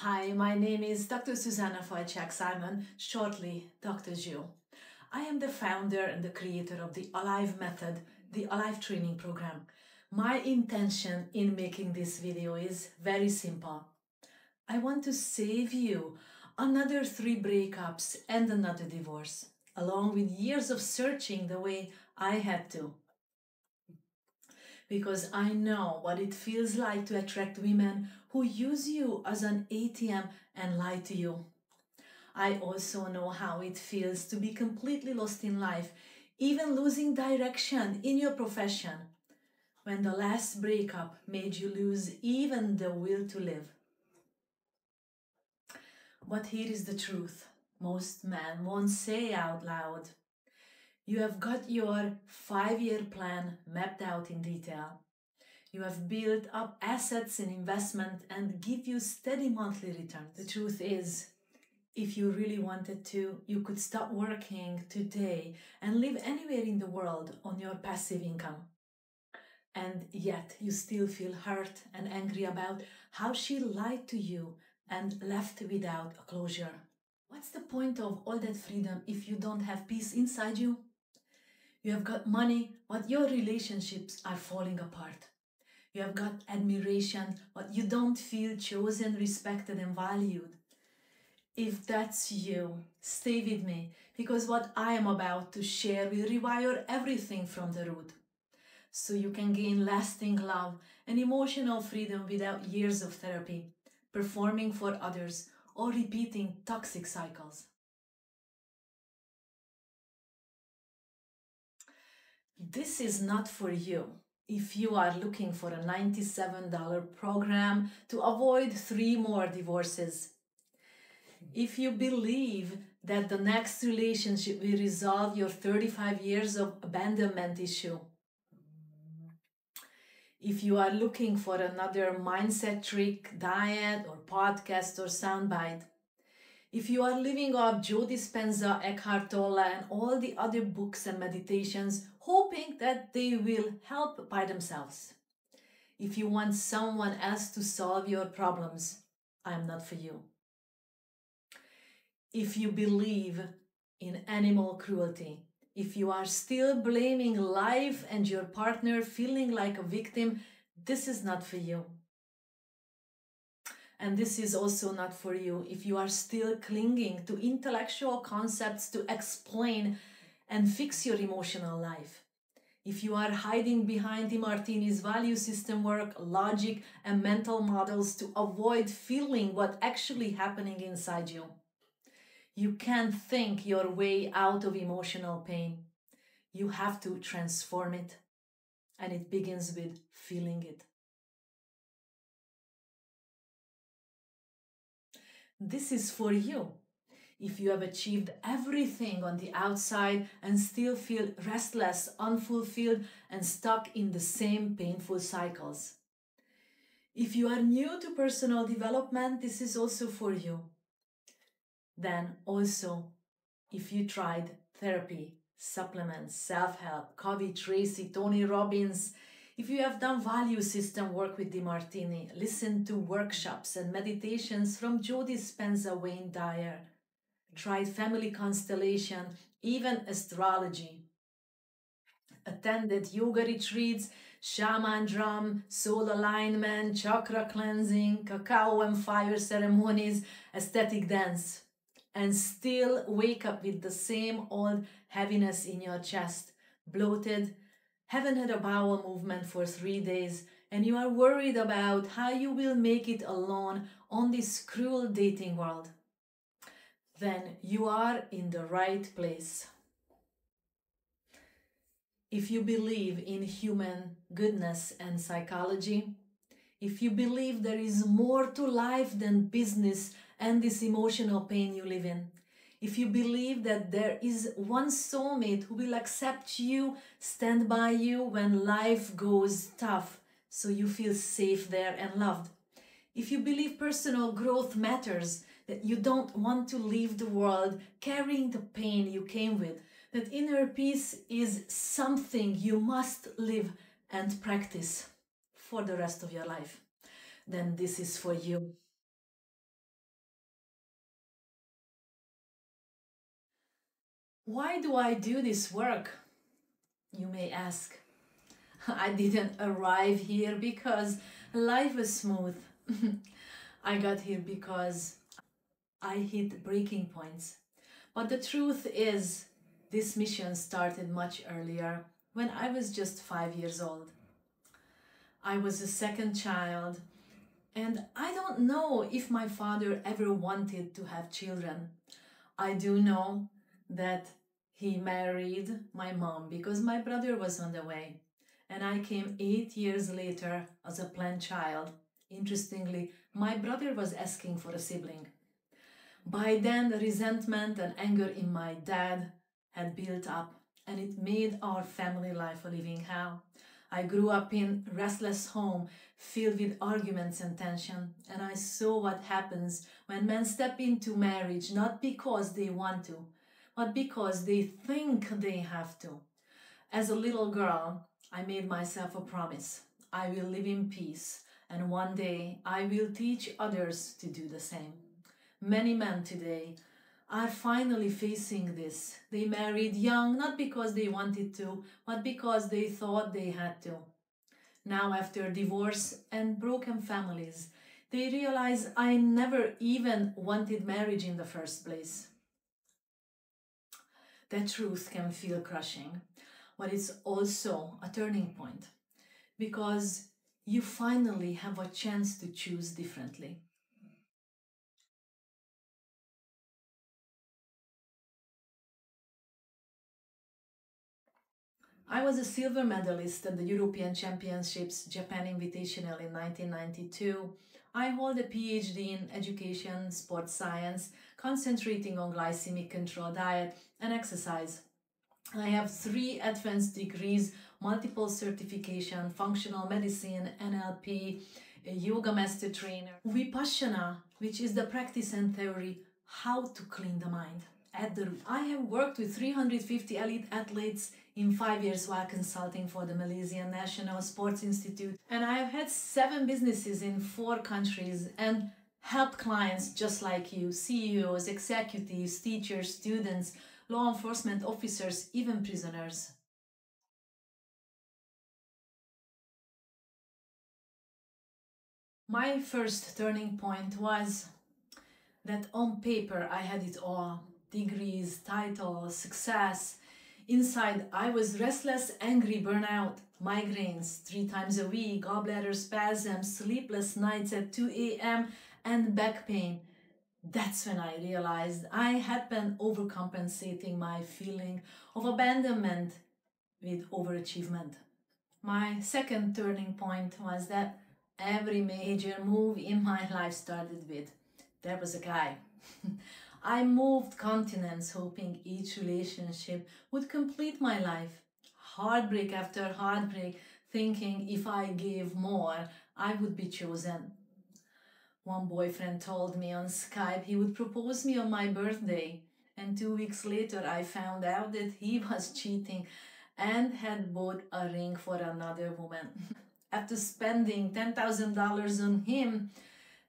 Hi, my name is Dr. Susanna Wojciak-Simon, shortly Dr. Ju. I am the founder and the creator of the Alive Method, the Alive Training Program. My intention in making this video is very simple. I want to save you another 3 breakups and another divorce, along with years of searching the way I had to. Because I know what it feels like to attract women who use you as an ATM and lie to you. I also know how it feels to be completely lost in life, even losing direction in your profession, when the last breakup made you lose even the will to live. But here is the truth most men won't say out loud. You have got your 5-year plan mapped out in detail. You have built up assets in investment and give you steady monthly returns. The truth is, if you really wanted to, you could start working today and live anywhere in the world on your passive income. And yet you still feel hurt and angry about how she lied to you and left without a closure. What's the point of all that freedom if you don't have peace inside you? You have got money, but your relationships are falling apart. You have got admiration, but you don't feel chosen, respected, and valued. If that's you, stay with me, because what I am about to share will rewire everything from the root, so you can gain lasting love and emotional freedom without years of therapy, performing for others, or repeating toxic cycles. This is not for you if you are looking for a $97 program to avoid 3 more divorces. If you believe that the next relationship will resolve your 35 years of abandonment issue. If you are looking for another mindset trick, diet, or podcast or soundbite. If you are living off Joe Dispenza, Eckhart Tolle, and all the other books and meditations, hoping that they will help by themselves. If you want someone else to solve your problems, I'm not for you. If you believe in animal cruelty, if you are still blaming life and your partner feeling like a victim, this is not for you. And this is also not for you if you are still clinging to intellectual concepts to explain and fix your emotional life. If you are hiding behind DeMartini's value system work, logic, and mental models to avoid feeling what's actually happening inside you. You can't think your way out of emotional pain. You have to transform it. And it begins with feeling it. This is for you. If you have achieved everything on the outside and still feel restless, unfulfilled, and stuck in the same painful cycles. If you are new to personal development, this is also for you. Then also, if you tried therapy, supplements, self-help, Covey, Tracy, Tony Robbins, if you have done value system work with DeMartini, listened to workshops and meditations from Joe Dispenza, Wayne Dyer, tried family constellation, even astrology, attended yoga retreats, shaman drum, soul alignment, chakra cleansing, cacao and fire ceremonies, aesthetic dance, and still wake up with the same old heaviness in your chest, bloated, haven't had a bowel movement for 3 days, and you are worried about how you will make it alone on this cruel dating world, then you are in the right place. If you believe in human goodness and psychology, if you believe there is more to life than business and this emotional pain you live in, if you believe that there is one soulmate who will accept you, stand by you when life goes tough, so you feel safe there and loved, if you believe personal growth matters, that you don't want to leave the world carrying the pain you came with, that inner peace is something you must live and practice for the rest of your life, then this is for you. Why do I do this work? You may ask. I didn't arrive here because life was smooth. I got here because I hit breaking points. But the truth is, this mission started much earlier, when I was just 5 years old. I was the second child, and I don't know if my father ever wanted to have children. I do know that he married my mom because my brother was on the way, and I came 8 years later as a planned child. Interestingly, my brother was asking for a sibling. By then, the resentment and anger in my dad had built up, and it made our family life a living hell. I grew up in a restless home filled with arguments and tension, and I saw what happens when men step into marriage not because they want to, but because they think they have to. As a little girl, I made myself a promise. I will live in peace, and one day I will teach others to do the same. Many men today are finally facing this. They married young not because they wanted to, but because they thought they had to. Now, after divorce and broken families, they realize I never even wanted marriage in the first place. That truth can feel crushing, but it's also a turning point because you finally have a chance to choose differently. I was a silver medalist at the European Championships Japan Invitational in 1992. I hold a PhD in education, sports science, concentrating on glycemic control diet and exercise. I have 3 advanced degrees, multiple certification, functional medicine, NLP, a yoga master trainer, Vipassana, which is the practice and theory how to clean the mind. At the root, I have worked with 350 elite athletes in 5 years while consulting for the Malaysian National Sports Institute, and I have had 7 businesses in 4 countries and helped clients just like you, CEOs, executives, teachers, students, law enforcement officers, even prisoners. My first turning point was that on paper I had it all: degrees, titles, success. Inside, I was restless, angry, burnout, migraines 3 times a week, gallbladder spasms, sleepless nights at 2 a.m., and back pain. That's when I realized I had been overcompensating my feeling of abandonment with overachievement. My second turning point was that every major move in my life started with there was a guy. I moved continents hoping each relationship would complete my life. Heartbreak after heartbreak, thinking if I gave more, I would be chosen. One boyfriend told me on Skype he would propose me on my birthday, and 2 weeks later I found out that he was cheating and had bought a ring for another woman. After spending $10,000 on him,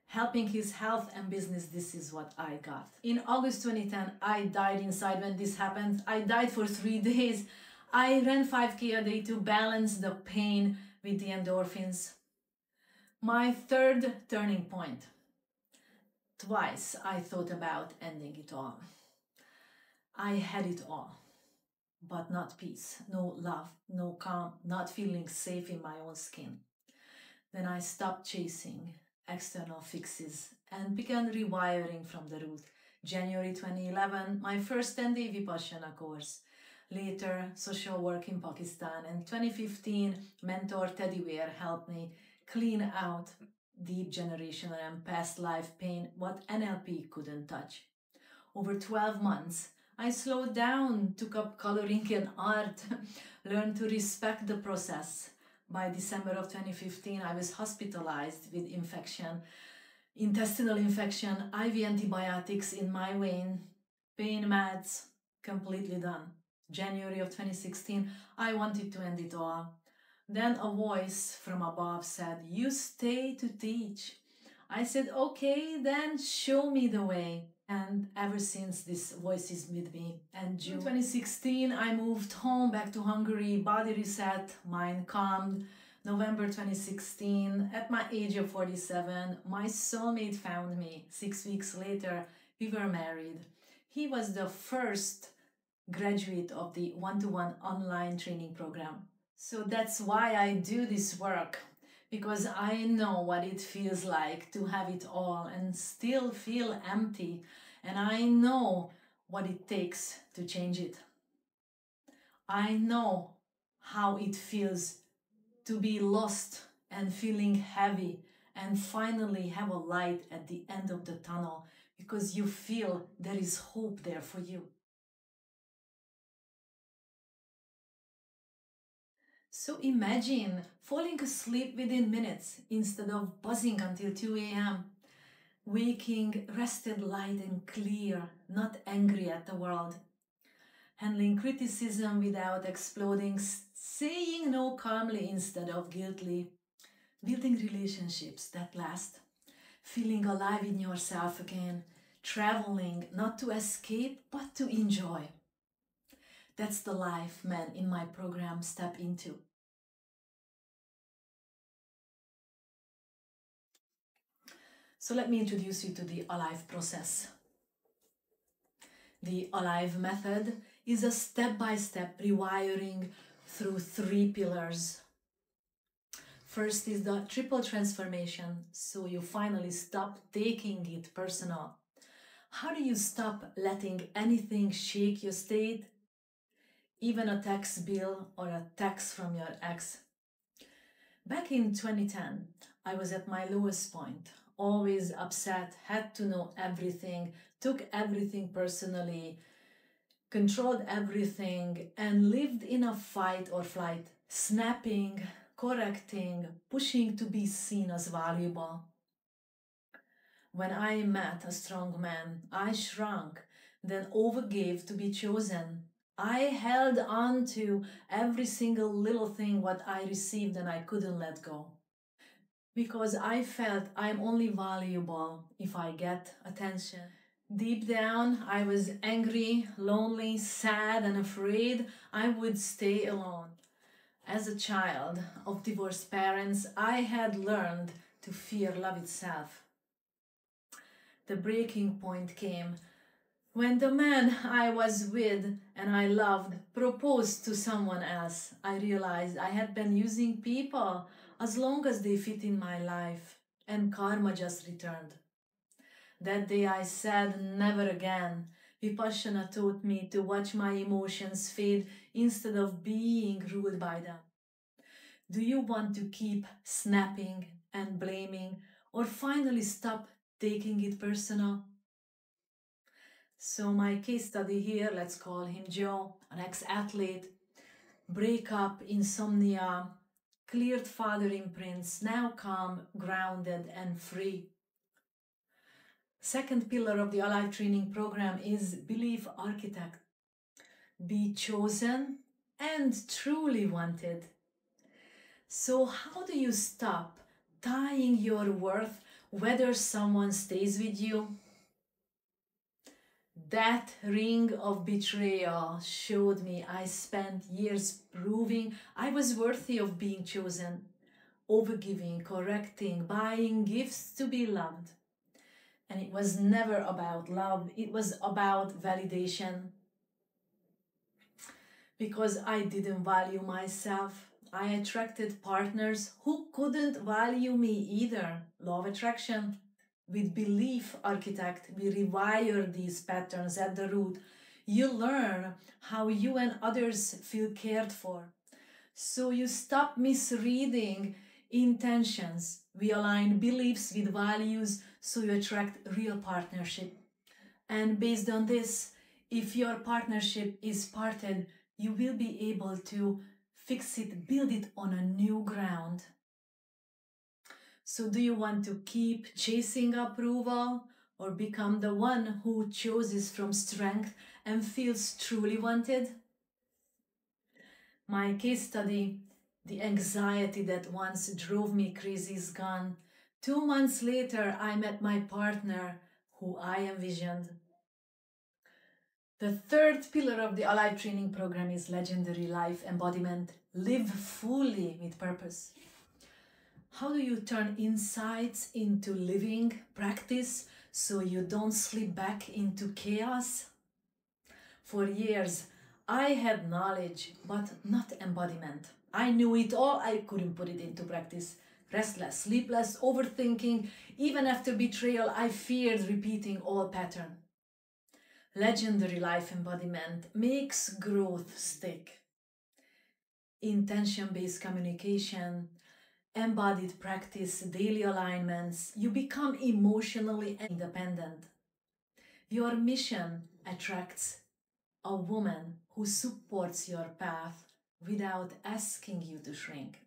helping his health and business, this is what I got. In August 2010, I died inside when this happened. I died for 3 days. I ran 5K a day to balance the pain with the endorphins. My third turning point. Twice I thought about ending it all. I had it all, but not peace, no love, no calm, not feeling safe in my own skin. Then I stopped chasing external fixes and began rewiring from the root. January 2011, my first 10-day Vipassana course. Later, social work in Pakistan. And 2015, mentor Teddy Bear helped me clean out deep generational and past life pain, what NLP couldn't touch. Over 12 months, I slowed down, took up coloring and art, learned to respect the process. By December of 2015, I was hospitalized with infection, intestinal infection, IV antibiotics in my vein, pain meds, completely done. January of 2016, I wanted to end it all. Then a voice from above said, "You stay to teach." I said, "Okay, then show me the way." And ever since, this voice is with me. And June 2016, I moved home back to Hungary, body reset, mind calmed. November 2016, at my age of 47, my soulmate found me. 6 weeks later, we were married. He was the first graduate of the one-to-one online training program. So that's why I do this work, because I know what it feels like to have it all and still feel empty, and I know what it takes to change it. I know how it feels to be lost and feeling heavy and finally have a light at the end of the tunnel, because you feel there is hope there for you. So imagine falling asleep within minutes instead of buzzing until 2 a.m. Waking rested, light and clear, not angry at the world. Handling criticism without exploding, saying no calmly instead of guiltily. Building relationships that last. Feeling alive in yourself again. Traveling not to escape but to enjoy. That's the life men in my program step into. So let me introduce you to the Alive process. The Alive method is a step-by-step rewiring through 3 pillars. First is the triple transformation, so you finally stop taking it personal. How do you stop letting anything shake your state? Even a tax bill or a text from your ex. Back in 2010, I was at my lowest point, always upset, had to know everything, took everything personally, controlled everything, and lived in a fight or flight, snapping, correcting, pushing to be seen as valuable. When I met a strong man, I shrunk, then overgave to be chosen. I held on to every single little thing what I received and I couldn't let go. Because I felt I'm only valuable if I get attention. Deep down, I was angry, lonely, sad, and afraid I would stay alone. As a child of divorced parents, I had learned to fear love itself. The breaking point came when the man I was with and I loved proposed to someone else. I realized I had been using people as long as they fit in my life, and karma just returned. That day I said never again. Vipassana taught me to watch my emotions fade instead of being ruled by them. Do you want to keep snapping and blaming, or finally stop taking it personal? So my case study here, let's call him Joe, an ex-athlete, breakup, insomnia, cleared father imprints, now calm, grounded and free. Second pillar of the Alive training program is Belief Architect. Be chosen and truly wanted. So how do you stop tying your worth whether someone stays with you? That ring of betrayal showed me I spent years proving I was worthy of being chosen, overgiving, correcting, buying gifts to be loved. And it was never about love, it was about validation. Because I didn't value myself, I attracted partners who couldn't value me either. Law of attraction. With Belief Architect, we rewire these patterns at the root. You learn how you and others feel cared for. So you stop misreading intentions. We align beliefs with values, so you attract real partnership. And based on this, if your partnership is parted, you will be able to fix it, build it on a new ground. So do you want to keep chasing approval or become the one who chooses from strength and feels truly wanted? My case study, the anxiety that once drove me crazy is gone. 2 months later, I met my partner who I envisioned. The third pillar of the Alive training program is legendary life embodiment. Live fully with purpose. How do you turn insights into living practice so you don't slip back into chaos? For years, I had knowledge, but not embodiment. I knew it all, I couldn't put it into practice. Restless, sleepless, overthinking. Even after betrayal, I feared repeating all pattern. Legendary life embodiment makes growth stick. Intention-based communication, embodied practice, daily alignments, you become emotionally independent. Your mission attracts a woman who supports your path without asking you to shrink.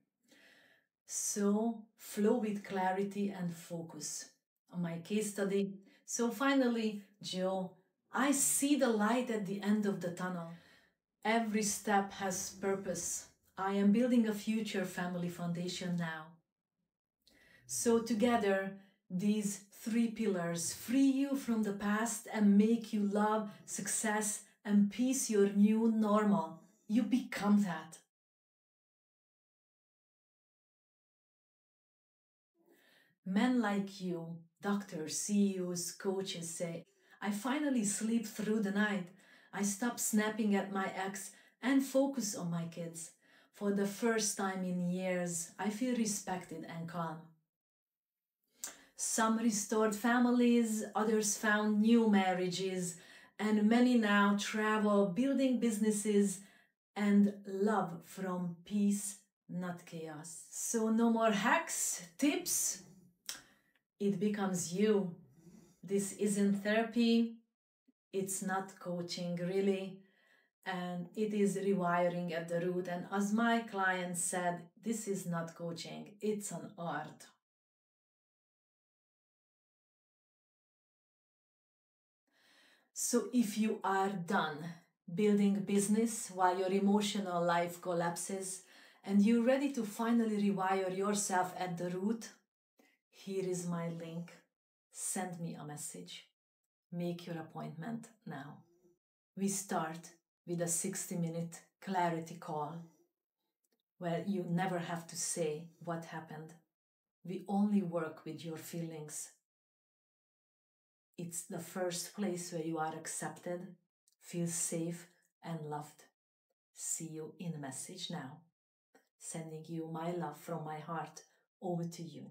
So flow with clarity and focus. On my case study, so finally, Joe, I see the light at the end of the tunnel. Every step has purpose. I am building a future family foundation now. So together, these three pillars free you from the past and make you love, success, and peace your new normal. You become that. Men like you, doctors, CEOs, coaches say, I finally sleep through the night. I stop snapping at my ex and focus on my kids. For the first time in years, I feel respected and calm. Some restored families, others found new marriages, and many now travel building businesses and love from peace, not chaos. So no more hacks, tips. It becomes you. This isn't therapy. It's not coaching, really. And it is rewiring at the root. And as my client said, this is not coaching, it's an art. So if you are done building business while your emotional life collapses and you're ready to finally rewire yourself at the root, here is my link. Send me a message. Make your appointment now. We start with a 60-minute clarity call where you never have to say what happened. We only work with your feelings. It's the first place where you are accepted, feel safe and loved. See you in a message now. Sending you my love from my heart over to you.